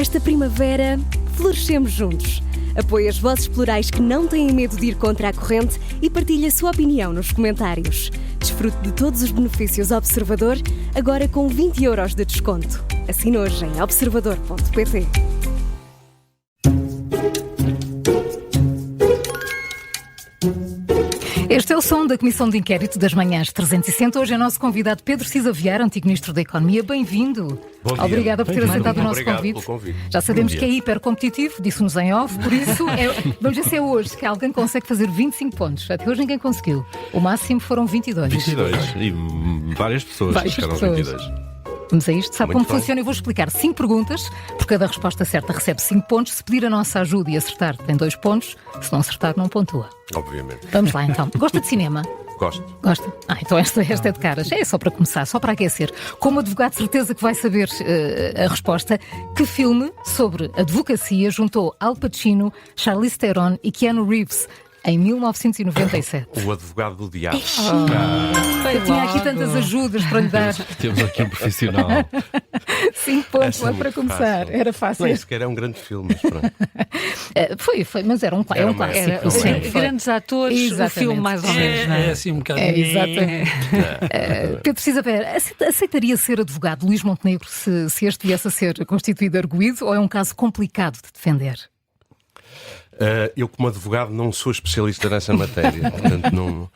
Esta primavera, florescemos juntos. Apoie as vozes plurais que não têm medo de ir contra a corrente e partilhe a sua opinião nos comentários. Desfrute de todos os benefícios Observador, agora com 20€ de desconto. Assine hoje em observador.pt. Este é o som da Comissão de Inquérito das Manhãs 360. Hoje é nosso convidado Pedro Cisa Vieira, antigo Ministro da Economia. Bem-vindo. Bom dia. Obrigada por ter aceitado o nosso Obrigado convite. pelo convite. Já sabemos que é hipercompetitivo, disse-nos em off, por isso vamos ver se é hoje que alguém consegue fazer 25 pontos. Até hoje ninguém conseguiu. O máximo foram 22. 22. E várias pessoas chegaram a 22. Vamos a isto. Sabe Muito como bem. funciona? Eu vou explicar 5 perguntas. Por cada resposta certa recebe 5 pontos. Se pedir a nossa ajuda e acertar, tem 2 pontos. Se não acertar, não pontua. Obviamente. Vamos lá então. Gosta de cinema? Gosto. Gosta? Então esta é de caras. É só para começar, só para aquecer. Como advogado, certeza que vai saber a resposta. Que filme sobre advocacia juntou Al Pacino, Charlize Theron e Keanu Reeves em 1997? O advogado do diabo. Eu tinha aqui tantas ajudas para lhe dar. Temos aqui um profissional. 5 pontos Essa é lá para muito começar. fácil. Era fácil. Nem sequer é um grande filme, mas pronto. Foi, mas era um Era clássico. Sim, foi. Grandes atores, Exatamente. o filme mais ou menos, não é? É assim um bocado. Exatamente. Pedro Cisa Vieira, aceitaria ser advogado Luís Montenegro se este viesse a ser constituído arguido, ou é um caso complicado de defender? Eu, como advogado, não sou especialista nessa matéria. Portanto,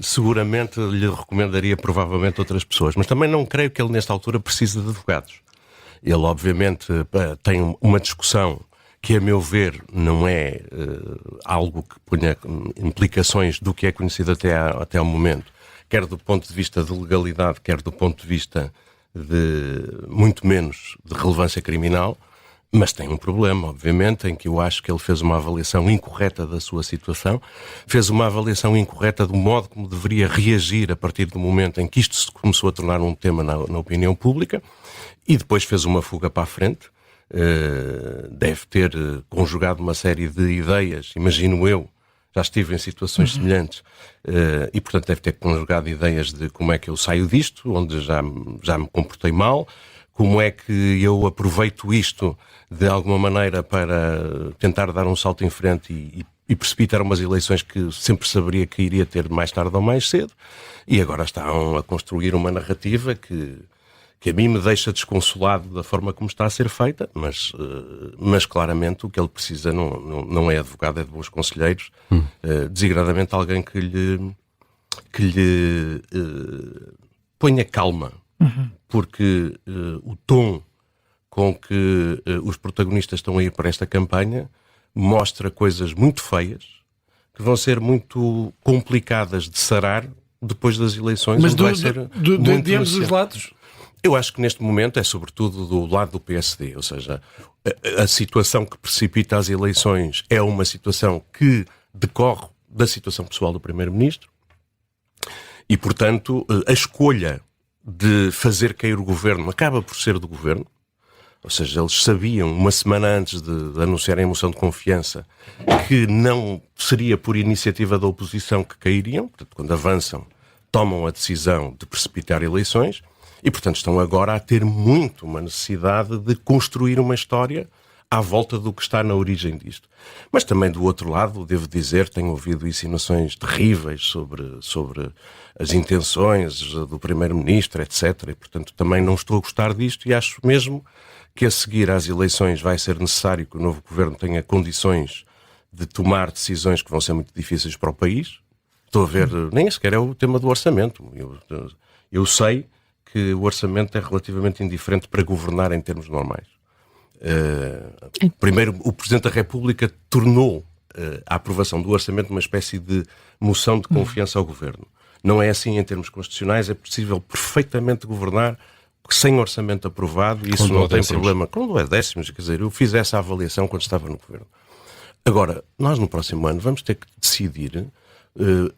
seguramente lhe recomendaria provavelmente outras pessoas. Mas também não creio que ele, nesta altura, precise de advogados. Ele, obviamente, tem uma discussão que, a meu ver, não é algo que ponha implicações do que é conhecido até ao momento, quer do ponto de vista de legalidade, quer do ponto de vista de, muito menos, de relevância criminal, mas tem um problema, obviamente, em que eu acho que ele fez uma avaliação incorreta da sua situação, fez uma avaliação incorreta do modo como deveria reagir a partir do momento em que isto se começou a tornar um tema na opinião pública, e depois fez uma fuga para a frente. Deve ter conjugado uma série de ideias, imagino eu, já estive em situações semelhantes, e portanto deve ter conjugado ideias de como é que eu saio disto, onde já me comportei mal, como é que eu aproveito isto de alguma maneira para tentar dar um salto em frente e precipitar umas eleições que sempre saberia que iria ter mais tarde ou mais cedo, e agora estão a construir uma narrativa que a mim me deixa desconsolado da forma como está a ser feita, mas claramente o que ele precisa não é advogado, é de bons conselheiros, desigradamente alguém que lhe ponha calma, porque o tom com que os protagonistas estão a ir para esta campanha mostra coisas muito feias, que vão ser muito complicadas de sarar depois das eleições. Mas onde vai ser muito de ambos os negociado. lados? Eu acho que neste momento é sobretudo do lado do PSD, ou seja, a situação que precipita as eleições é uma situação que decorre da situação pessoal do Primeiro-Ministro e, portanto, a escolha de fazer cair o Governo acaba por ser do Governo, ou seja, eles sabiam uma semana antes de anunciarem a moção de confiança que não seria por iniciativa da oposição que cairiam, portanto, quando avançam, tomam a decisão de precipitar eleições. E, portanto, estão agora a ter muito uma necessidade de construir uma história à volta do que está na origem disto. Mas também, do outro lado, devo dizer, tenho ouvido insinuações terríveis sobre as intenções do Primeiro-Ministro, etc. E, portanto, também não estou a gostar disto e acho mesmo que a seguir às eleições vai ser necessário que o novo Governo tenha condições de tomar decisões que vão ser muito difíceis para o país. Estou a ver, nem sequer é o tema do orçamento. Eu sei que o orçamento é relativamente indiferente para governar em termos normais. Primeiro, o Presidente da República tornou a aprovação do orçamento uma espécie de moção de confiança ao Governo. Não é assim em termos constitucionais, é possível perfeitamente governar sem orçamento aprovado e isso Quando não é tem décimos. problema. Quando é décimos, quer dizer, eu fiz essa avaliação quando estava no Governo. Agora, nós no próximo ano vamos ter que decidir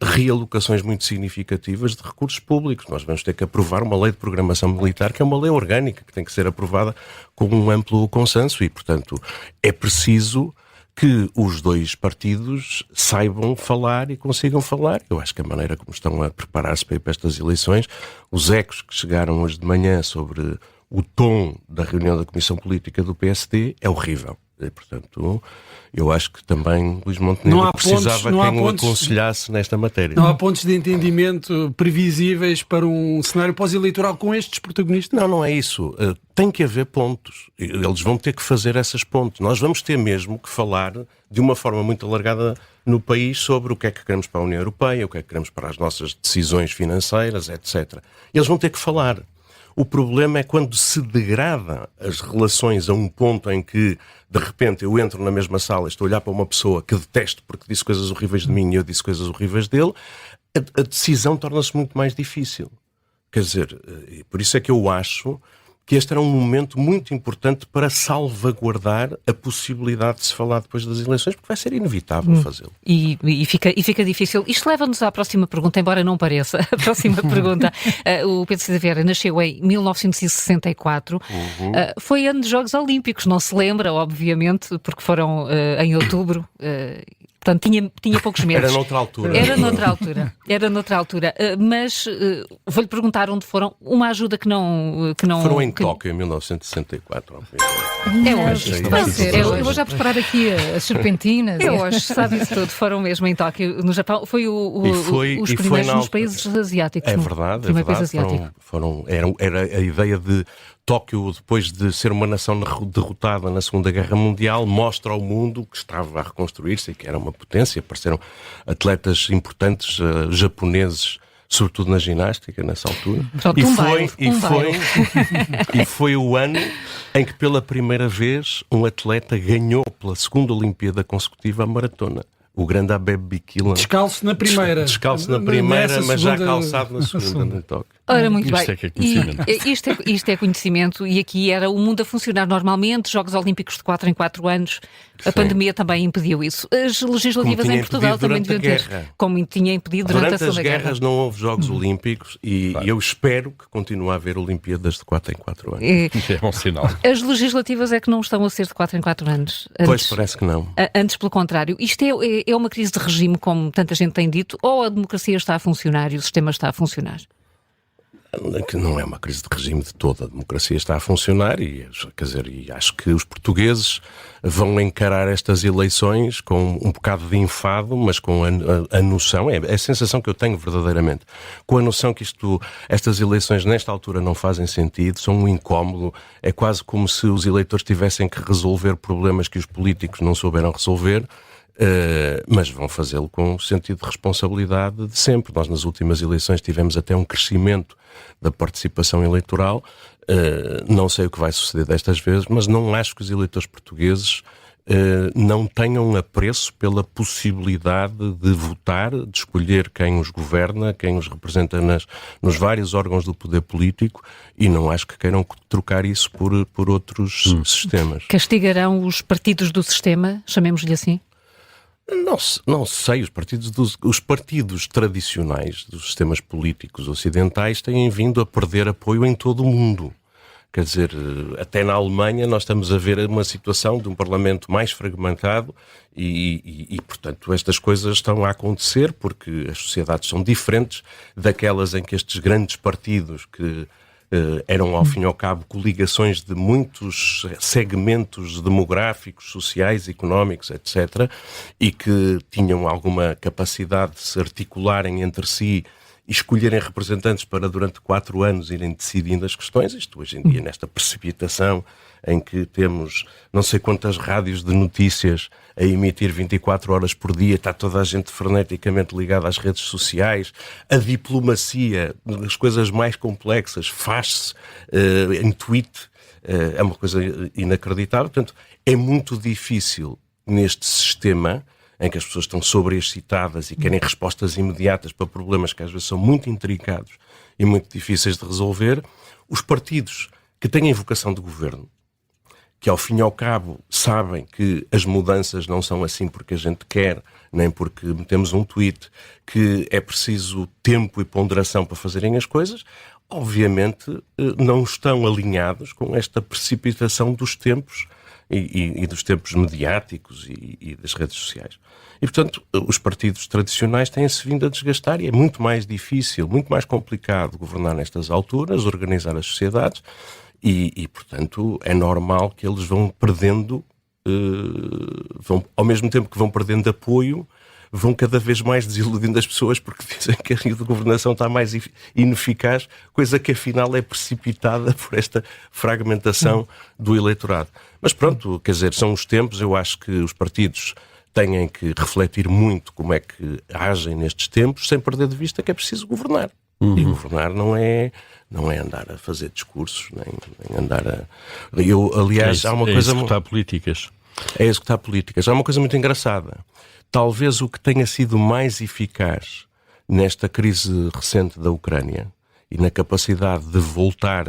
realocações muito significativas de recursos públicos. Nós vamos ter que aprovar uma lei de programação militar, que é uma lei orgânica, que tem que ser aprovada com um amplo consenso e, portanto, é preciso que os dois partidos saibam falar e consigam falar. Eu acho que a maneira como estão a preparar-se para ir para estas eleições, os ecos que chegaram hoje de manhã sobre o tom da reunião da Comissão Política do PSD é horrível. E, portanto, eu acho que também Luís Montenegro precisava quem o aconselhasse nesta matéria. Não há pontos de entendimento previsíveis para um cenário pós-eleitoral com estes protagonistas? Não é isso. Tem que haver pontos. Eles vão ter que fazer essas pontes. Nós vamos ter mesmo que falar de uma forma muito alargada no país sobre o que é que queremos para a União Europeia, o que é que queremos para as nossas decisões financeiras, etc. Eles vão ter que falar. O problema é quando se degrada as relações a um ponto em que, de repente, eu entro na mesma sala e estou a olhar para uma pessoa que detesto porque disse coisas horríveis de mim e eu disse coisas horríveis dele, a decisão torna-se muito mais difícil. Quer dizer, por isso é que eu acho que este era um momento muito importante para salvaguardar a possibilidade de se falar depois das eleições, porque vai ser inevitável fazê-lo. E fica difícil. Isto leva-nos à próxima pergunta, embora não pareça. A próxima pergunta. O Pedro Cisa Vieira nasceu em 1964. Foi ano de Jogos Olímpicos, não se lembra, obviamente, porque foram em outubro. Portanto, tinha poucos meses. Era noutra altura. Era noutra altura. Mas vou-lhe perguntar onde foram. Uma ajuda que não foram em Tóquio, em 1964. É hoje. Eu vou já preparar aqui as serpentinas. É hoje, sabe isso tudo. Foram mesmo em Tóquio, no Japão. Foi os primeiros nos países asiáticos. É verdade. Era a ideia de Tóquio, depois de ser uma nação derrotada na Segunda Guerra Mundial, mostra ao mundo que estava a reconstruir-se e que era uma potência. Apareceram atletas importantes japoneses, sobretudo na ginástica, nessa altura. E foi o ano em que, pela primeira vez, um atleta ganhou, pela segunda Olimpíada consecutiva, a maratona. O grande Abebe Bikila. Descalço na primeira. Descalço na primeira, mas já calçado na segunda, no Tóquio. Ora, muito bem. Isto é que é conhecimento. Isto é conhecimento, e aqui era o mundo a funcionar normalmente, Jogos Olímpicos de 4 em 4 anos. A pandemia também impediu isso. As legislativas em Portugal também deviam ter. Como tinha impedido durante a Segunda Guerra. Durante as guerras não houve Jogos Olímpicos e eu espero que continue a haver Olimpíadas de 4 em 4 anos. Isso é bom sinal. As legislativas é que não estão a ser de 4 em 4 anos. Pois, parece que não. Antes, pelo contrário. Isto é uma crise de regime, como tanta gente tem dito, ou a democracia está a funcionar e o sistema está a funcionar? Que não é uma crise de regime de toda. A democracia está a funcionar e acho que os portugueses vão encarar estas eleições com um bocado de enfado, mas com a noção, é a sensação que eu tenho verdadeiramente, com a noção que estas eleições nesta altura não fazem sentido, são um incómodo, é quase como se os eleitores tivessem que resolver problemas que os políticos não souberam resolver. Mas vão fazê-lo com o sentido de responsabilidade de sempre. Nós nas últimas eleições tivemos até um crescimento da participação eleitoral. Não sei o que vai suceder destas vezes, mas não acho que os eleitores portugueses não tenham apreço pela possibilidade de votar, de escolher quem os governa, quem os representa nos vários órgãos do poder político, e não acho que queiram trocar isso por outros sistemas. Castigarão os partidos do sistema, chamemos-lhe assim? Não sei, os partidos tradicionais dos sistemas políticos ocidentais têm vindo a perder apoio em todo o mundo. Quer dizer, até na Alemanha nós estamos a ver uma situação de um parlamento mais fragmentado e, portanto, estas coisas estão a acontecer porque as sociedades são diferentes daquelas em que estes grandes partidos que eram, ao fim e ao cabo, coligações de muitos segmentos demográficos, sociais, económicos, etc., e que tinham alguma capacidade de se articularem entre si e escolherem representantes para, durante 4 anos, irem decidindo as questões. Isto, hoje em dia, nesta precipitação em que temos não sei quantas rádios de notícias a emitir 24 horas por dia, está toda a gente freneticamente ligada às redes sociais, a diplomacia, as coisas mais complexas, faz-se em tweet, é uma coisa inacreditável. Portanto, é muito difícil neste sistema em que as pessoas estão sobreexcitadas e querem respostas imediatas para problemas que às vezes são muito intrincados e muito difíceis de resolver, os partidos que têm vocação de governo, que ao fim e ao cabo sabem que as mudanças não são assim porque a gente quer, nem porque metemos um tweet, que é preciso tempo e ponderação para fazerem as coisas, obviamente não estão alinhados com esta precipitação dos tempos e dos tempos mediáticos e das redes sociais. E, portanto, os partidos tradicionais têm-se vindo a desgastar e é muito mais difícil, muito mais complicado governar nestas alturas, organizar as sociedades. E, portanto, é normal que eles vão perdendo, ao mesmo tempo que vão perdendo apoio, vão cada vez mais desiludindo as pessoas porque dizem que a linha de governação está mais ineficaz, coisa que afinal é precipitada por esta fragmentação do eleitorado. Mas pronto, quer dizer, são os tempos, eu acho que os partidos têm que refletir muito como é que agem nestes tempos, sem perder de vista que é preciso governar. E governar não é andar a fazer discursos, nem andar a... Aliás, há uma coisa... executar políticas. É executar políticas. Há uma coisa muito engraçada. Talvez o que tenha sido mais eficaz nesta crise recente da Ucrânia e na capacidade de voltar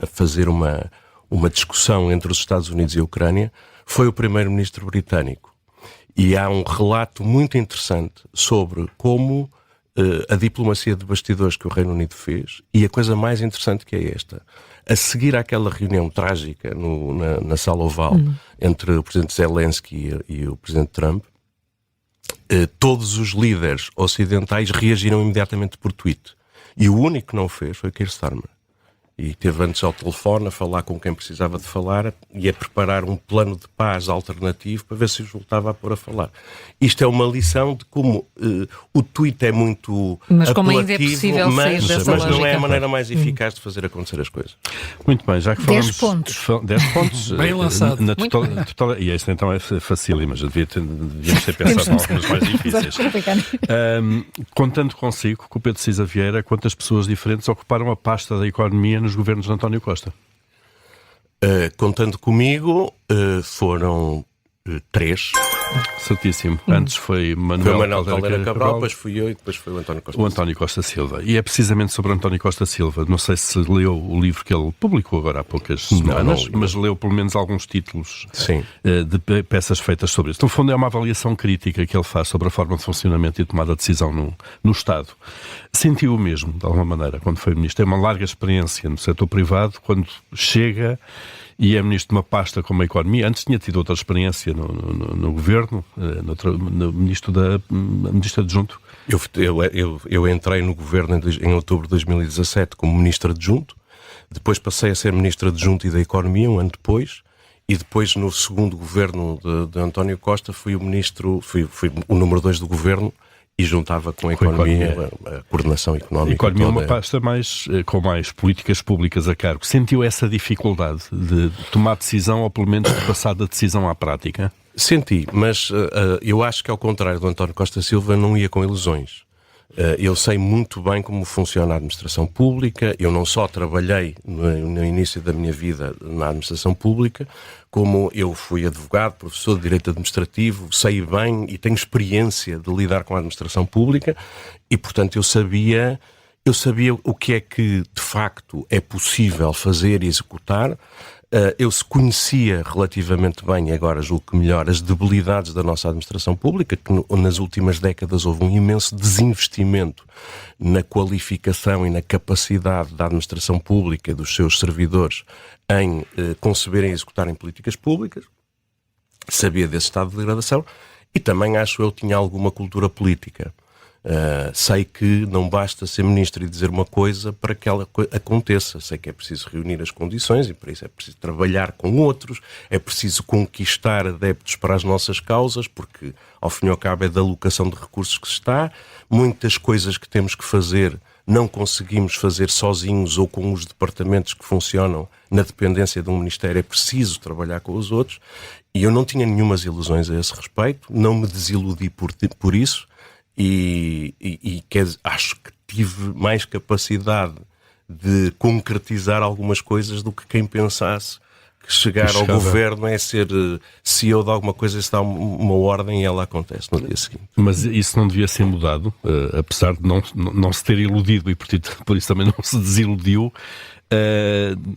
a fazer uma discussão entre os Estados Unidos e a Ucrânia foi o primeiro-ministro britânico. E há um relato muito interessante sobre como a diplomacia de bastidores que o Reino Unido fez, e a coisa mais interessante que é esta: a seguir àquela reunião trágica na Sala Oval entre o presidente Zelensky e o presidente Trump, todos os líderes ocidentais reagiram imediatamente por tweet. E o único que não fez foi Keir Starmer. E esteve antes ao telefone a falar com quem precisava de falar e a preparar um plano de paz alternativo para ver se os voltava a pôr a falar. Isto é uma lição de como o tweet é muito mas como apelativo, ainda é possível sair dessa mas não lógica. é a maneira mais eficaz de fazer acontecer as coisas. Muito bem, já que falamos... 10 pontos. 10 pontos. Bem lançado. E isso então é facílimo, mas devíamos ter pensado em algumas mais difíceis. Contando consigo que o Pedro Cisa Vieira, quantas pessoas diferentes ocuparam a pasta da economia nos governos de António Costa? Contando comigo, foram 3. Certíssimo. Antes foi Manuel Caldeira Cabral, depois fui eu e depois foi o António Costa. O António Costa Silva. E é precisamente sobre António Costa Silva. Não sei se leu o livro que ele publicou agora há poucas semanas, mas leu pelo menos alguns títulos de peças feitas sobre isso. No fundo, é uma avaliação crítica que ele faz sobre a forma de funcionamento e tomada de decisão no Estado. Sentiu o mesmo, de alguma maneira, quando foi ministro. Tem uma larga experiência no setor privado, quando chega e é ministro de uma pasta como a Economia. Antes tinha tido outra experiência no governo, no ministro adjunto. Eu entrei no governo em outubro de 2017 como ministro adjunto, depois passei a ser ministro adjunto e da Economia um ano depois, e depois no segundo governo de António Costa fui o número 2 do governo e juntava com a Economia a coordenação económica. A Economia é uma pasta com mais políticas públicas a cargo. Sentiu essa dificuldade de tomar decisão ou pelo menos de passar da decisão à prática? Senti, mas eu acho que ao contrário do António Costa Silva não ia com ilusões. Eu sei muito bem como funciona a administração pública. Eu não só trabalhei no início da minha vida na administração pública, como eu fui advogado, professor de Direito Administrativo, sei bem e tenho experiência de lidar com a administração pública e, portanto, eu sabia o que é que, de facto, é possível fazer e executar. Eu se conhecia relativamente bem, agora julgo que melhor, as debilidades da nossa administração pública, que nas últimas décadas houve um imenso desinvestimento na qualificação e na capacidade da administração pública e dos seus servidores em conceberem e executarem políticas públicas. Sabia desse estado de degradação e também acho eu tinha alguma cultura política. Sei que não basta ser ministro e dizer uma coisa para que ela aconteça. Sei que é preciso reunir as condições e para isso é preciso trabalhar com outros, é preciso conquistar adeptos para as nossas causas, porque ao fim e ao cabo é da alocação de recursos que se está. Muitas coisas que temos que fazer não conseguimos fazer sozinhos ou com os departamentos que funcionam na dependência de um ministério, é preciso trabalhar com os outros. E eu não tinha nenhumas ilusões a esse respeito, não me desiludi por isso. Acho que tive mais capacidade de concretizar algumas coisas do que quem pensasse que chegar ao governo é ser CEO de alguma coisa e se dá uma ordem e ela acontece no dia seguinte. Mas isso não devia ser mudado, apesar de não se ter iludido e por isso também não se desiludiu.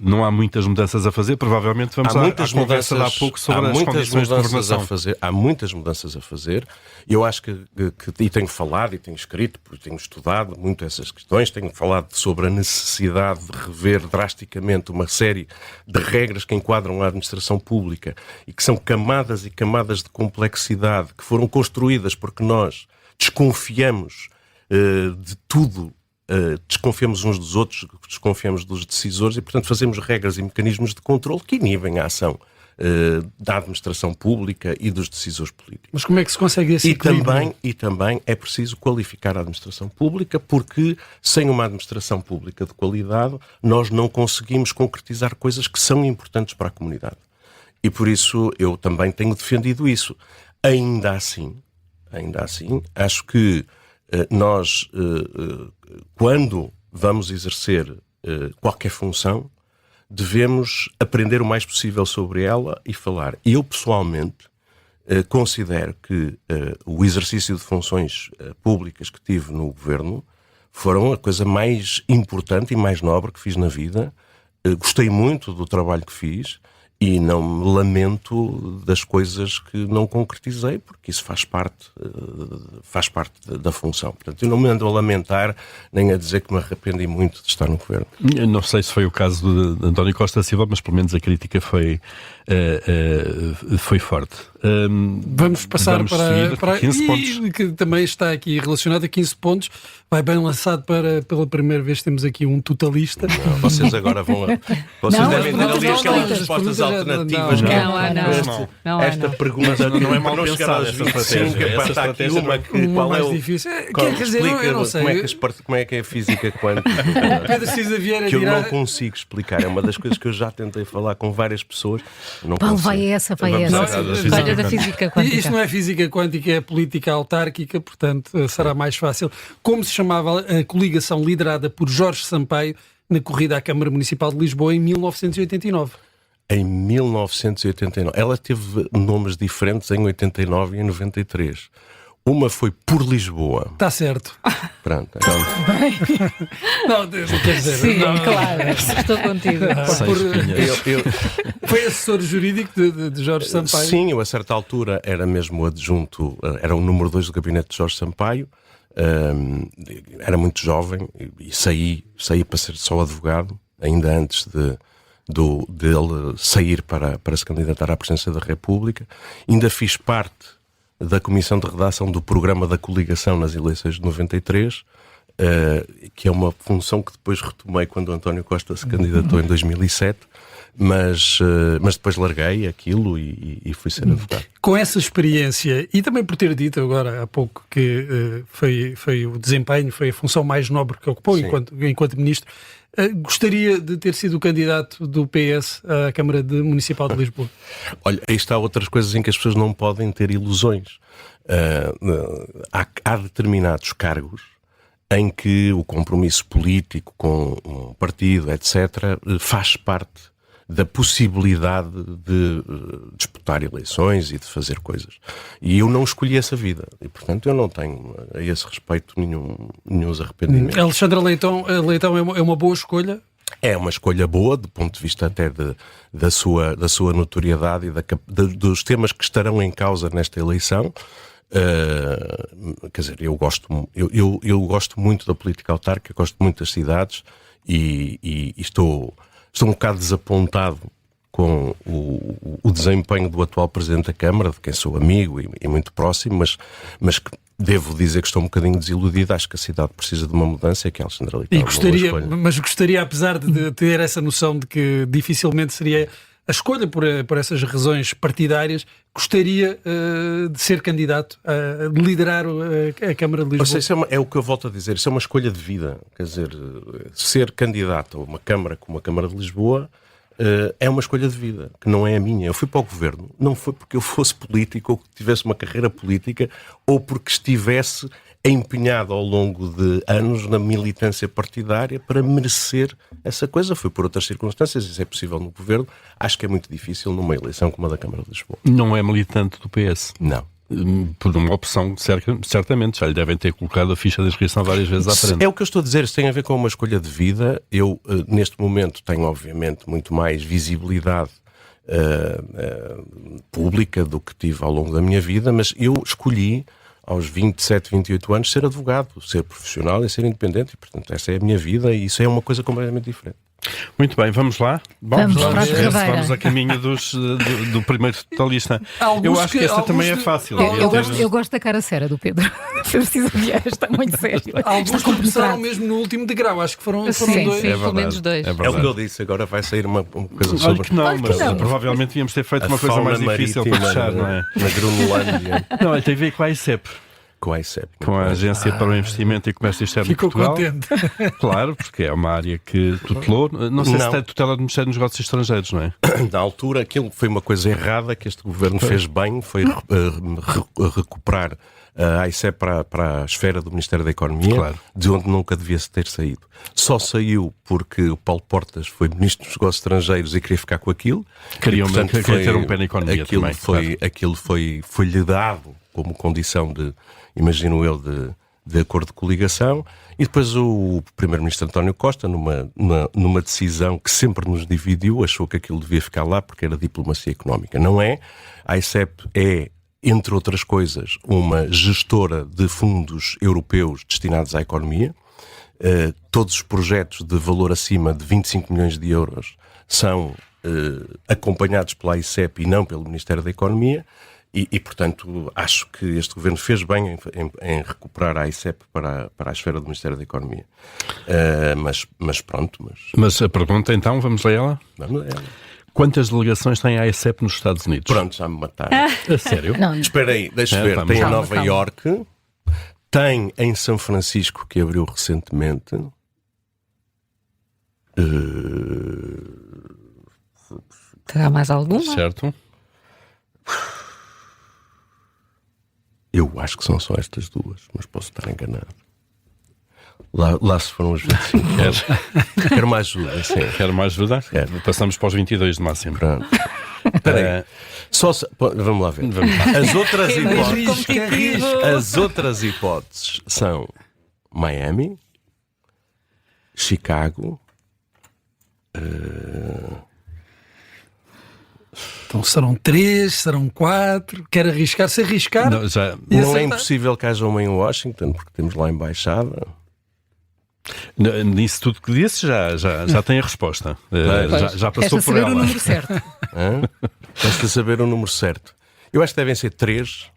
Não há muitas mudanças a fazer, provavelmente vamos à conversa de há pouco sobre as condições de governação. Há muitas mudanças a fazer. Eu acho que e tenho falado e tenho escrito, porque tenho estudado muito essas questões, tenho falado sobre a necessidade de rever drasticamente uma série de regras que enquadram a administração pública e que são camadas e camadas de complexidade que foram construídas porque nós desconfiamos de tudo desconfiamos uns dos outros, desconfiamos dos decisores e, portanto, fazemos regras e mecanismos de controle que inibem a ação da administração pública e dos decisores políticos. Mas como é que se consegue esse equilíbrio? E também é preciso qualificar a administração pública, porque sem uma administração pública de qualidade nós não conseguimos concretizar coisas que são importantes para a comunidade. E por isso eu também tenho defendido isso. Ainda assim, acho que nós, quando vamos exercer qualquer função, devemos aprender o mais possível sobre ela e falar. Eu, pessoalmente, considero que o exercício de funções públicas que tive no governo foram a coisa mais importante e mais nobre que fiz na vida. Gostei muito do trabalho que fiz e não me lamento das coisas que não concretizei, porque isso faz parte da função. Portanto, eu não me ando a lamentar nem a dizer que me arrependi muito de estar no governo. Não sei se foi o caso de António Costa Silva, mas pelo menos a crítica foi forte. Vamos passar para 15 pontos. Que também está aqui relacionado a 15 pontos. Vai bem lançado pela primeira vez, temos aqui um totalista. Não, vocês agora vão... Vocês devem ter ali aquelas respostas alternativas. Não, esta pergunta não é mal não chegar aos 25, está aqui uma que qual é o... difícil. Quer dizer, eu não sei. Como é que é a física quântica? Pedro Cisa Vieira que eu não consigo explicar. É uma das coisas que eu já tentei falar com várias pessoas. Não Paulo, consigo. vai essa. Olha da física quântica. Isto não é física quântica, é política autárquica, portanto será mais fácil. Como se chamava a coligação liderada por Jorge Sampaio na corrida à Câmara Municipal de Lisboa em 1989? Em 1989. Ela teve nomes diferentes em 89 e em 93. Uma foi por Lisboa. Está certo. Pronto. Então... Não, quer dizer... Sim, claro. Estou contigo. Foi assessor jurídico de Jorge Sampaio? Sim, eu a certa altura era mesmo adjunto, era o número 2 do gabinete de Jorge Sampaio. Era muito jovem e saí para ser só advogado, ainda antes dele sair para se candidatar à presidência da República. Ainda fiz parte da comissão de redação do programa da coligação nas eleições de 93, que é uma função que depois retomei quando o António Costa se candidatou em 2007, mas depois larguei aquilo e fui ser advogado. Com essa experiência, e também por ter dito agora há pouco que foi o desempenho, foi a função mais nobre que ocupou enquanto ministro, gostaria de ter sido o candidato do PS à Câmara Municipal de Lisboa? Olha, aí está outras coisas em que as pessoas não podem ter ilusões. Há determinados cargos em que o compromisso político com um partido, etc., faz parte da possibilidade de disputar eleições e de fazer coisas. E eu não escolhi essa vida. E, portanto, eu não tenho a esse respeito nenhum arrependimento. Alexandre Leitão é uma boa escolha? É uma escolha boa, do ponto de vista até da sua notoriedade e dos temas que estarão em causa nesta eleição. Quer dizer, eu gosto muito da política autárquica, gosto muito das cidades e estou um bocado desapontado com o desempenho do atual Presidente da Câmara, de quem sou amigo e muito próximo, mas que devo dizer que estou um bocadinho desiludido. Acho que a cidade precisa de uma mudança, que é Alexandre Leitão. Mas gostaria, apesar de ter essa noção de que dificilmente seria a escolha por essas razões partidárias, gostaria de ser candidato a liderar a Câmara de Lisboa? Seja, é o que eu volto a dizer, isso é uma escolha de vida. Quer dizer, ser candidato a uma Câmara como a Câmara de Lisboa é uma escolha de vida, que não é a minha. Eu fui para o governo, não foi porque eu fosse político ou que tivesse uma carreira política ou porque estivesse empenhado ao longo de anos na militância partidária para merecer essa coisa. Foi por outras circunstâncias, isso é possível no governo. Acho que é muito difícil numa eleição como a da Câmara de Lisboa. Não é militante do PS? Não. Por uma opção, certamente, já lhe devem ter colocado a ficha de inscrição várias vezes à frente. É o que eu estou a dizer, isso tem a ver com uma escolha de vida. Eu, neste momento, tenho obviamente muito mais visibilidade pública do que tive ao longo da minha vida, mas eu escolhi aos 27, 28 anos ser advogado, ser profissional e ser independente, e portanto essa é a minha vida e isso é uma coisa completamente diferente. Muito bem, vamos lá. Vamos para a corredeira. Vamos a caminho do primeiro totalista. Eu acho que esta também é fácil. Eu gosto da cara séria do Pedro. Eu preciso ver, está muito sério. Alguns começaram mesmo no último degrau, acho que foram dois. Sim, pelo menos dois. É o que eu disse, agora vai sair uma coisa sobre... Olha que não, mas provavelmente devíamos ter feito uma coisa mais difícil para fechar, não é? Na Groenlândia. Não, tem a ver com a ICEP. Com a ICEP. Com a Agência para o Investimento e Comércio Externo de Portugal. Ficou contente. Claro, porque é uma área que tutelou. Não sei se tem tutela do Ministério dos Negócios Estrangeiros, não é? Na altura, aquilo foi uma coisa errada que este governo fez bem, foi recuperar a ICEP para a esfera do Ministério da Economia, claro, de onde nunca devia ter saído. Só saiu porque o Paulo Portas foi Ministro dos Negócios Estrangeiros e queria ficar com aquilo. Queria ter um pé na economia também. Aquilo foi-lhe dado como condição de, imagino eu, de acordo de coligação, e depois o Primeiro-Ministro António Costa, numa decisão que sempre nos dividiu, achou que aquilo devia ficar lá porque era diplomacia económica. Não é. A ICEP é, entre outras coisas, uma gestora de fundos europeus destinados à economia. Todos os projetos de valor acima de 25 milhões de euros são acompanhados pela ICEP e não pelo Ministério da Economia. E, portanto, acho que este governo fez bem em recuperar a ICEP para a esfera do Ministério da Economia. Mas pronto. Mas a pergunta, então, vamos a ela? Vamos a ela. Quantas delegações tem a ICEP nos Estados Unidos? Pronto, já me mataram. A sério? Não. Espera aí, deixa ver. Tem em Nova Iorque, tem em São Francisco, que abriu recentemente. Terá mais alguma? Certo. Eu acho que são só estas duas, mas posso estar enganado. Lá se foram os 25. Quero mais ajuda, sim. Quero mais ajuda? Quero. Passamos para os 22 de máximo. Pronto. Espera aí. Vamos lá ver. As outras hipóteses são Miami, Chicago... Então serão 3, serão 4. Quer arriscar? Se arriscar, não é impossível que haja uma em Washington, porque temos lá a embaixada. Nisso tudo que disse já tem a resposta. Já passou por ela. Resta saber o número certo. Resta saber o número certo. Eu acho que devem ser 3.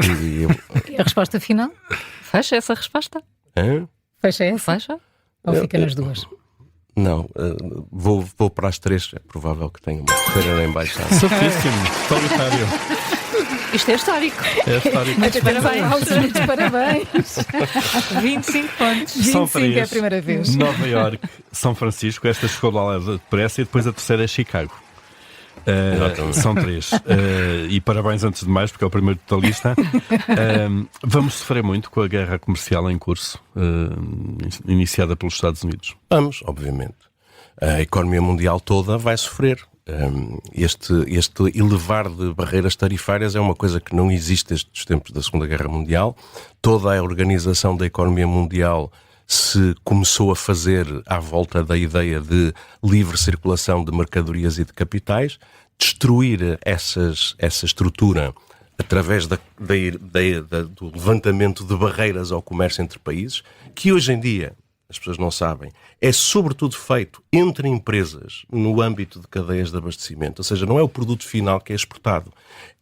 E a resposta final? Fecha essa resposta? Fecha essa? Fecha? Ou fica nas duas? Não, vou para as 3. É provável que tenha uma terceira na embaixada. Sofíssimo, solitário. Isto é histórico. É histórico. Muitos parabéns. 25 pontos. 25 é a primeira vez. Nova Iorque, São Francisco, esta chegou lá depressa, e depois a terceira é Chicago. São 3. E parabéns antes de mais, porque é o primeiro totalista. Vamos sofrer muito com a guerra comercial em curso, iniciada pelos Estados Unidos? Vamos, obviamente. A economia mundial toda vai sofrer. Este elevar de barreiras tarifárias é uma coisa que não existe desde os tempos da Segunda Guerra Mundial. Toda a organização da economia mundial se começou a fazer à volta da ideia de livre circulação de mercadorias e de capitais. Destruir essa estrutura através do levantamento de barreiras ao comércio entre países, que hoje em dia, as pessoas não sabem, é sobretudo feito entre empresas no âmbito de cadeias de abastecimento. Ou seja, não é o produto final que é exportado,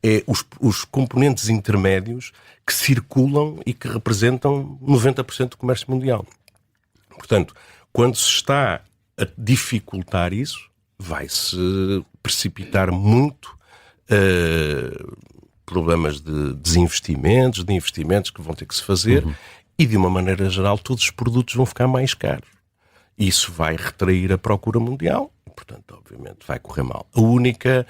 é os componentes intermédios que circulam e que representam 90% do comércio mundial. Portanto, quando se está a dificultar isso, vai-se precipitar muito problemas de desinvestimentos, de investimentos que vão ter que se fazer, e de uma maneira geral todos os produtos vão ficar mais caros. Isso vai retrair a procura mundial e, portanto, obviamente, vai correr mal. A única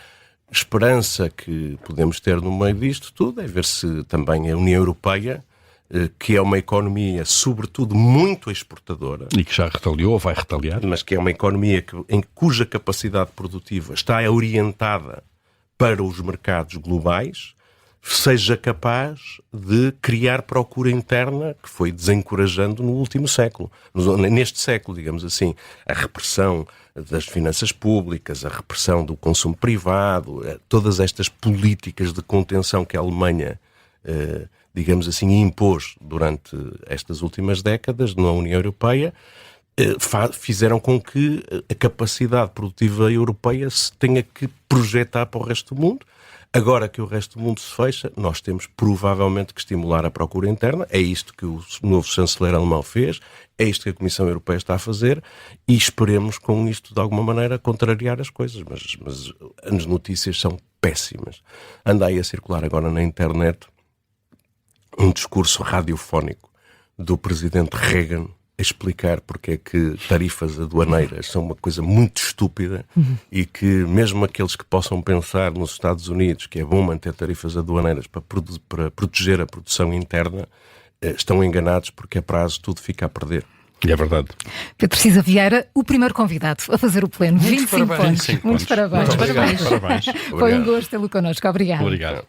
esperança que podemos ter no meio disto tudo é ver se também a União Europeia, que é uma economia, sobretudo, muito exportadora. E que já retaliou ou vai retaliar. Mas que é uma economia cuja capacidade produtiva está orientada para os mercados globais, seja capaz de criar procura interna que foi desencorajando no último século. Neste século, digamos assim, a repressão das finanças públicas, a repressão do consumo privado, todas estas políticas de contenção que a Alemanha, digamos assim, impôs durante estas últimas décadas na União Europeia, fizeram com que a capacidade produtiva europeia se tenha que projetar para o resto do mundo. Agora que o resto do mundo se fecha, nós temos provavelmente que estimular a procura interna. É isto que o novo chanceler alemão fez, é isto que a Comissão Europeia está a fazer e esperemos com isto de alguma maneira contrariar as coisas. Mas as notícias são péssimas. Anda aí a circular agora na internet um discurso radiofónico do presidente Reagan a explicar porque é que tarifas aduaneiras são uma coisa muito estúpida e que mesmo aqueles que possam pensar nos Estados Unidos que é bom manter tarifas aduaneiras para proteger a produção interna, estão enganados porque a prazo tudo fica a perder. E é verdade. Pedro Cisa Vieira, o primeiro convidado a fazer o pleno. 25 pontos. Muitos parabéns. Parabéns. Foi um gosto tê-lo connosco. Obrigado. Obrigado.